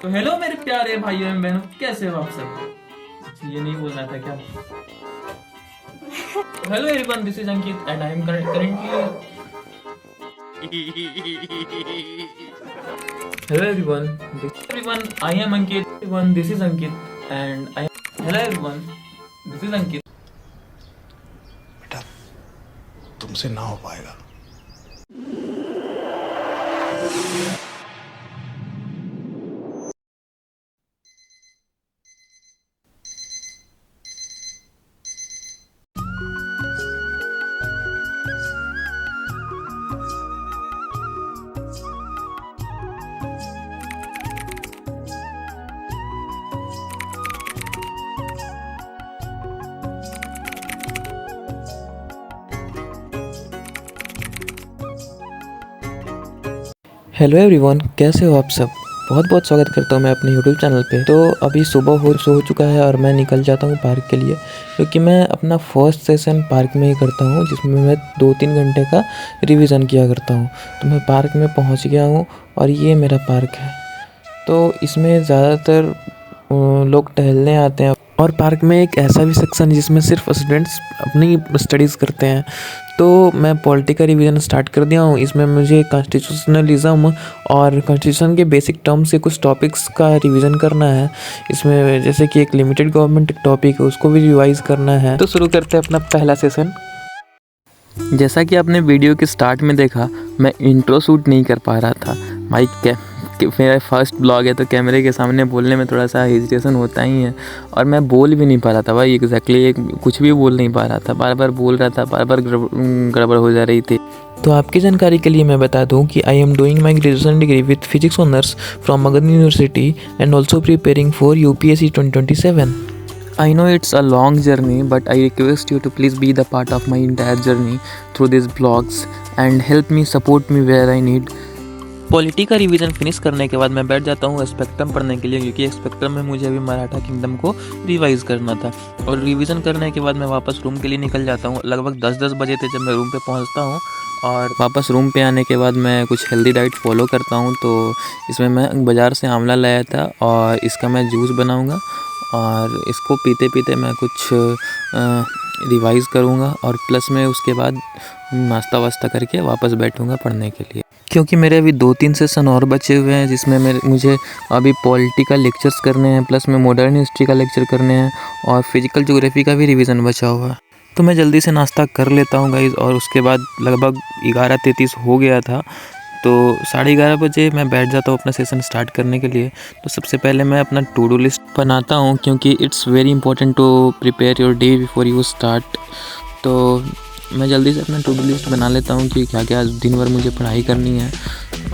तो हेलो मेरे प्यारे भाइयों एवं बहनों, कैसे हो आप सब? अच्छा, ये नहीं बोलना था क्या? Hello everyone, this is Ankit and I am currently hello everyone, I am Ankit everyone, this is Ankit and I hello everyone, this is Ankit. बेटा तुमसे ना हो पाएगा। हेलो एवरीवन, कैसे हो आप सब। बहुत बहुत स्वागत करता हूँ मैं अपने यूट्यूब चैनल पे। तो अभी सुबह हो चुका है और मैं निकल जाता हूँ पार्क के लिए, क्योंकि मैं अपना फर्स्ट सेशन पार्क में ही करता हूँ, जिसमें मैं 2-3 घंटे का रिवीजन किया करता हूँ। तो मैं पार्क में पहुँच गया हूँ और ये मेरा पार्क है। तो इसमें ज़्यादातर लोग टहलने आते हैं और पार्क में एक ऐसा भी सेक्शन है जिसमें सिर्फ स्टूडेंट्स अपनी स्टडीज़ करते हैं। तो मैं पॉलिटी का रिवीजन स्टार्ट कर दिया हूँ। इसमें मुझे कॉन्स्टिट्यूशनलिज्म और कॉन्स्टिट्यूशन के बेसिक टर्म से कुछ टॉपिक्स का रिवीजन करना है। इसमें जैसे कि एक लिमिटेड गवर्नमेंट टॉपिक है, उसको भी रिवाइज करना है। तो शुरू करते हैं अपना पहला सेशन। जैसा कि आपने वीडियो के स्टार्ट में देखा, मैं इंट्रो शूट नहीं कर पा रहा था। मेरा फर्स्ट ब्लॉग है तो कैमरे के सामने बोलने में थोड़ा सा हेजिटेशन होता ही है, और मैं बोल भी नहीं पा रहा था भाई। एग्जैक्टली कुछ भी बोल नहीं पा रहा था, बार बार बोल रहा था, बार बार गड़बड़ हो जा रही थी। तो आपकी जानकारी के लिए मैं बता दूं कि I am doing my graduation degree with physics honours from Magadh university and also preparing for UPSC 2027. I know it's a long journey, but I request you to please be the part of my entire journey through these vlogs and help me, support me where I need. Polity का revision finish करने के बाद मैं बैठ जाता हूँ spectrum पढ़ने के लिए, क्योंकि स्पेक्ट्रम में मुझे अभी मराठा किंगडम को रिवाइज करना था। और रिवीजन करने के बाद मैं वापस रूम के लिए निकल जाता हूँ। लगभग 10 बजे थे जब मैं रूम पे पहुँचता हूँ, और वापस रूम पे आने के बाद मैं कुछ हेल्दी डाइट फॉलो करता हूँ। तो इसमें मैं बाज़ार से आंवला लाया था और इसका मैं जूस बनाऊँगा, और इसको पीते पीते मैं कुछ रिवाइज़ करूँगा, और प्लस में उसके बाद नाश्ता वास्ता करके वापस बैठूँगा पढ़ने के लिए। क्योंकि मेरे अभी 2-3 सेशन और बचे हुए हैं, जिसमें मुझे अभी पॉलिटिकल लेक्चर्स करने हैं, प्लस में मॉडर्न हिस्ट्री का लेक्चर करने हैं, और फिजिकल ज्योग्राफी का भी रिवीजन बचा हुआ है। तो मैं जल्दी से नाश्ता कर लेता हूँ गाइज़, और उसके बाद लगभग 11:33 हो गया था। तो 11:30 बजे मैं बैठ जाता हूँ अपना सेशन स्टार्ट करने के लिए। तो सबसे पहले मैं अपना टू डू लिस्ट बनाता हूँ, क्योंकि it's very important to prepare your day before you start. तो मैं जल्दी से अपना टू डू लिस्ट बना लेता हूँ कि क्या क्या दिन भर मुझे पढ़ाई करनी है।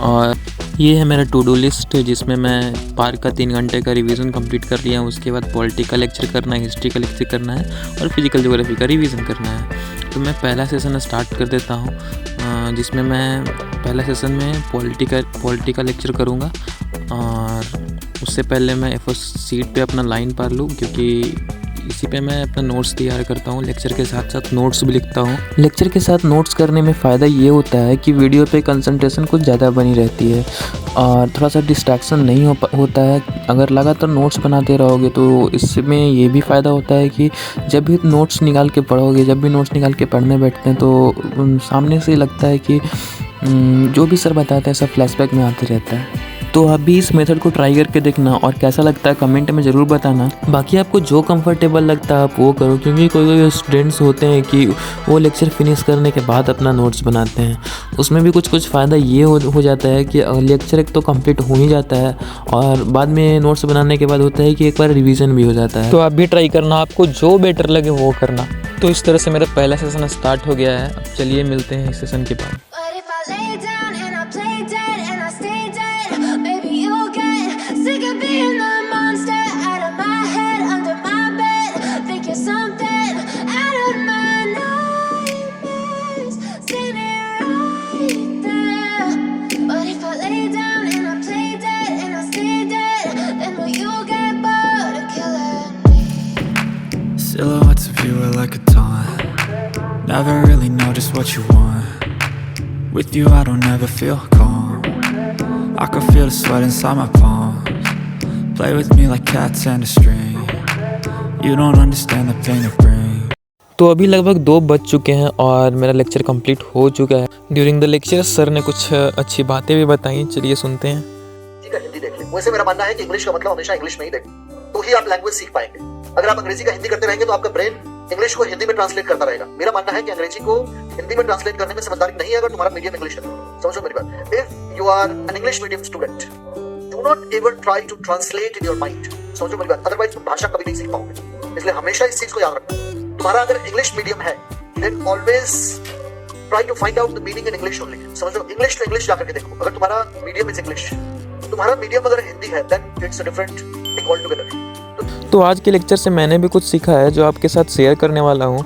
और ये है मेरा टू डू लिस्ट, जिसमें मैं पार्क का 3 घंटे का रिवीजन कंप्लीट कर लिया हूँ। उसके बाद पॉलिटी का लेक्चर करना है, हिस्ट्री का लेक्चर करना है, और फिजिकल ज्योग्राफी का रिवीजन करना है। तो मैं पहला सेशन स्टार्ट कर देता हूँ, जिसमें मैं पहला सेशन में पॉलिटी का लेक्चर करूँगा। और उससे पहले मैं A4 शीट पे अपना लाइन पार लूँ, क्योंकि इसी पे मैं अपना नोट्स तैयार करता हूँ। लेक्चर के साथ साथ नोट्स भी लिखता हूँ। लेक्चर के साथ नोट्स करने में फ़ायदा ये होता है कि वीडियो पे कंसंट्रेशन कुछ ज़्यादा बनी रहती है, और थोड़ा सा डिस्ट्रैक्शन नहीं होता है। अगर लगातार नोट्स बनाते रहोगे तो इसमें ये भी फ़ायदा होता है कि जब भी नोट्स निकाल के पढ़ोगे, जब भी नोट्स निकाल के पढ़ने बैठते हैं, तो सामने से लगता है कि जो भी सर बताते हैं सब फ्लैशबैक में आते रहता है। तो आप भी इस मेथड को ट्राई करके देखना, और कैसा लगता है कमेंट में ज़रूर बताना। बाकी आपको जो कंफर्टेबल लगता है आप वो करो, क्योंकि कोई कोई स्टूडेंट्स होते हैं कि वो लेक्चर फिनिश करने के बाद अपना नोट्स बनाते हैं। उसमें भी कुछ फ़ायदा ये हो जाता है कि लेक्चर एक तो कंप्लीट हो ही जाता है, और बाद में नोट्स बनाने के बाद होता है कि एक बार रिवीजन भी हो जाता है। तो आप भी ट्राई करना, आपको जो बेटर लगे वो करना। तो इस तरह से मेरा पहला सेशन स्टार्ट हो गया है। अब चलिए मिलते हैं इस सेशन के बाद। Sick of being the monster out of my head, under my bed. Think you're something out of my nightmares. Standing right there. But if I lay down and I play dead and I stay dead, then will you get bored of killing me? Silhouettes of you are like a taunt. Never really know just what you want. With you I don't ever feel calm. I can feel the sweat inside my palms. Play with me like cats and a string. You don't understand the pain it brings. तो अभी लगभग 2 बज चुके हैं और मेरा lecture complete हो चुका है। ड्यूरिंग द लेक्चर सर ने कुछ अच्छी बातें भी बताई, चलिए सुनते हैं। का हिंदी देख ले। वैसे मेरा मानना है कि इंग्लिश का मतलब हमेशा इंग्लिश में ही देखें, तो ही आप लैंग्वेज सीख पाएंगे। अगर आप अंग्रेजी का हिंदी करते रहेंगे तो आपका ब्रेन इंग्लिश को हिंदी में ट्रांसलेट करता रहेगा। मेरा मानना है कि अंग्रेजी को हिंदी में ट्रांसलेट करने में समझदारी नहीं है अगर तुम्हारा मीडियम इंग्लिश है। समझो मेरी बात। If you are an English medium student, do not ever try to translate in your mind. समझो मेरी बात, अदरवाइज तुम भाषा कभी नहीं सीख पाओगे। इसलिए हमेशा इस चीज को याद रखना। तुम्हारा अगर इंग्लिश मीडियम है, then always try to find out the meaning in English only. समझो, इंग्लिश टू इंग्लिश जाकर के देखो। अगर तुम्हारा मीडियम इज इंग्लिश, तुम्हारा मीडियम अगर हिंदी है, then it's a different thing altogether. तो आज के लेक्चर से मैंने भी कुछ सीखा है जो आपके साथ शेयर करने वाला हूँ।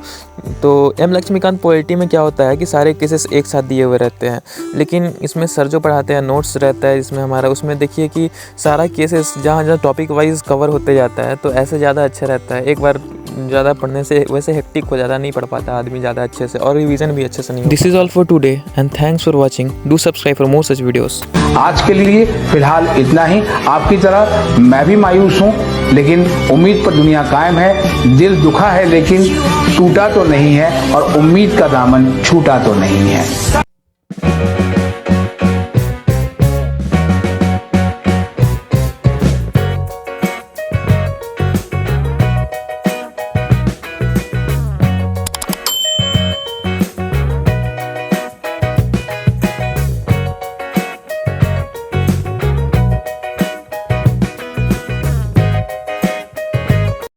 तो एम लक्ष्मीकांत पोएट्री में क्या होता है कि सारे केसेस एक साथ दिए हुए रहते हैं, लेकिन इसमें सर जो पढ़ाते हैं नोट्स रहता है इसमें हमारा, उसमें देखिए कि सारा केसेस जहाँ जहाँ टॉपिक वाइज कवर होते जाता है, तो ऐसे ज़्यादा अच्छा रहता है। एक बार ज़्यादा पढ़ने से वैसे हेक्टिक हो, ज़्यादा नहीं पढ़ पाता आदमी ज़्यादा अच्छे से, और रिवीजन भी अच्छे से नहीं। This is all for today and thanks for watching. Do subscribe for more such videos. आज के लिए फिलहाल इतना ही। आपकी तरह मैं भी मायूस हूँ, लेकिन उम्मीद पर दुनिया कायम है। दिल दुखा है लेकिन टूटा तो नहीं है, और उम्मीद का दामन छूटा तो नहीं है।